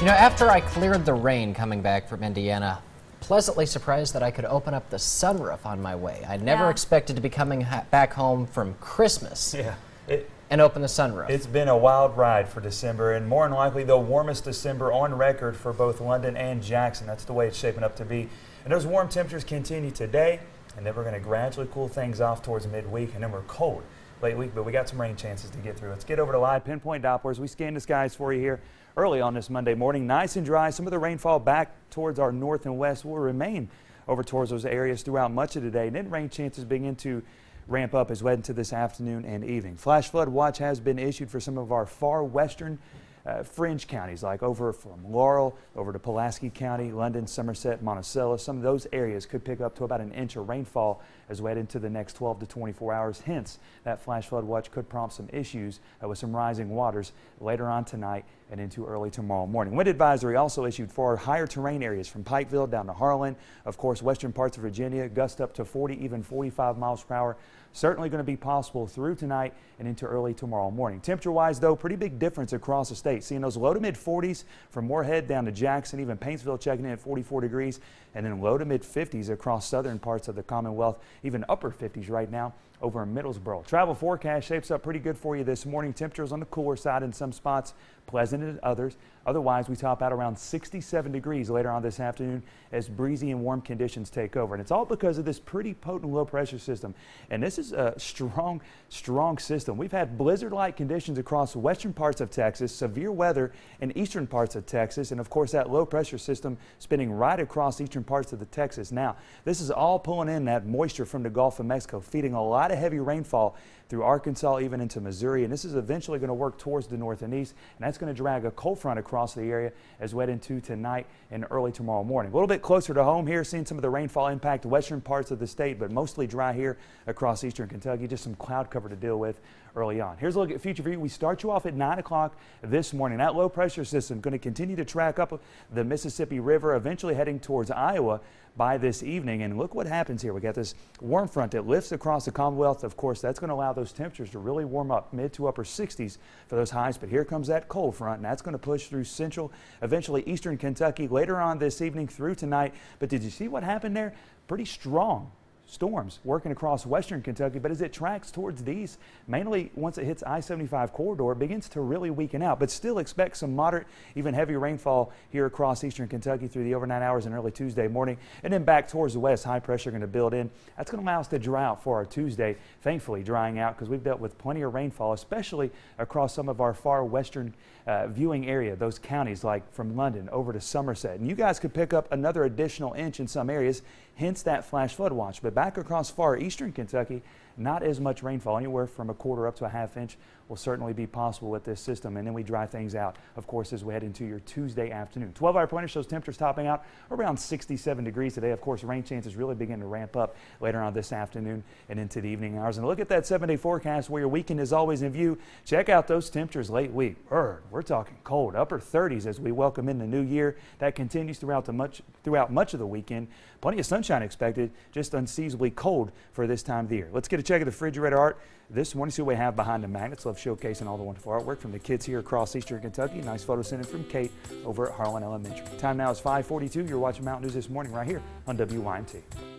You know, after I cleared the rain coming back from Indiana, pleasantly surprised that I could open up the sunroof on my way. I never expected to be coming back home from Christmas and open the sunroof. It's been a wild ride for December, and more than likely the warmest December on record for both London and Jackson. That's the way it's shaping up to be. And those warm temperatures continue today, and then we're going to gradually cool things off towards midweek, and then we're cold late week, but we got some rain chances to get through. Let's get over to live pinpoint Dopplers. We scan the skies for you here early on this Monday morning. Nice and dry. Some of the rainfall back towards our north and west will remain over towards those areas throughout much of the day. And then rain chances begin to ramp up as we head into this afternoon and evening. Flash flood watch has been issued for some of our far western fringe counties, like over from Laurel over to Pulaski County, London, Somerset, Monticello. Some of those areas could pick up to about an inch of rainfall as we head into the next 12 to 24 hours. Hence, that flash flood watch could prompt some issues with some rising waters later on tonight and into early tomorrow morning. Wind advisory also issued for our higher terrain areas from Pikeville down to Harlan. Of course, western parts of Virginia, gusts up to 40, even 45 miles per hour. Certainly going to be possible through tonight and into early tomorrow morning. Temperature-wise, though, pretty big difference across the state. Seeing those low to mid 40s from Moorhead down to Jackson, even Paintsville checking in at 44 degrees, and then low to mid 50s across southern parts of the Commonwealth, even upper 50s right now over in Middlesboro. Travel forecast shapes up pretty good for you this morning. Temperatures on the cooler side in some spots, pleasant in others. Otherwise, we top out around 67 degrees later on this afternoon as breezy and warm conditions take over. And it's all because of this pretty potent low pressure system. And this is a strong system. We've had blizzard-like conditions across western parts of Texas, severe weather in eastern parts of Texas, and of course that low pressure system spinning right across eastern parts of the Texas. Now, this is all pulling in that moisture from the Gulf of Mexico, feeding a lot of heavy rainfall through Arkansas, even into Missouri, and this is eventually going to work towards the north and east, and that's going to drag a cold front across the area as we head into tonight and early tomorrow morning. A little bit closer to home here, seeing some of the rainfall impact western parts of the state, but mostly dry here across eastern Kentucky. Just some cloud cover to deal with early on. Here's a look at future view. We start you off at 9 o'clock this morning. That low pressure system going to continue to track up the Mississippi River, eventually heading towards Iowa by this evening. And look what happens here. We got this warm front that lifts across the Commonwealth. Of course, that's going to allow those temperatures to really warm up, mid to upper 60s for those highs. But here comes that cold front, and that's going to push through central, eventually eastern Kentucky later on this evening through tonight. But did you see what happened there? Pretty strong storms working across western Kentucky, but as it tracks towards these, mainly once it hits I-75 corridor, it begins to really weaken out, but still expect some moderate, even heavy rainfall here across eastern Kentucky through the overnight hours and early Tuesday morning. And then back towards the west, high pressure going to build in. That's going to allow us to dry out for our Tuesday, thankfully drying out because we've dealt with plenty of rainfall, especially across some of our far western viewing area, those counties like from London over to Somerset. And you guys could pick up another additional inch in some areas, hence that flash flood watch. But back across far eastern Kentucky, not as much rainfall. Anywhere from a quarter up to a half inch will certainly be possible with this system. And then we dry things out, of course, as we head into your Tuesday afternoon. 12-hour pointer shows temperatures topping out around 67 degrees today. Of course, rain chances really begin to ramp up later on this afternoon and into the evening hours. And look at that 7-day forecast where your weekend is always in view. Check out those temperatures late week. We're talking cold, upper 30s as we welcome in the new year. That continues throughout much of the weekend. Plenty of sunshine expected, just unseasonably cold for this time of the year. Let's get a check of the refrigerator art this morning. See what we have behind the magnets. Love showcasing all the wonderful artwork from the kids here across eastern Kentucky. Nice photo sent in from Kate over at Harlan Elementary. Time now is 5:42. You're watching Mountain News this morning right here on WYMT.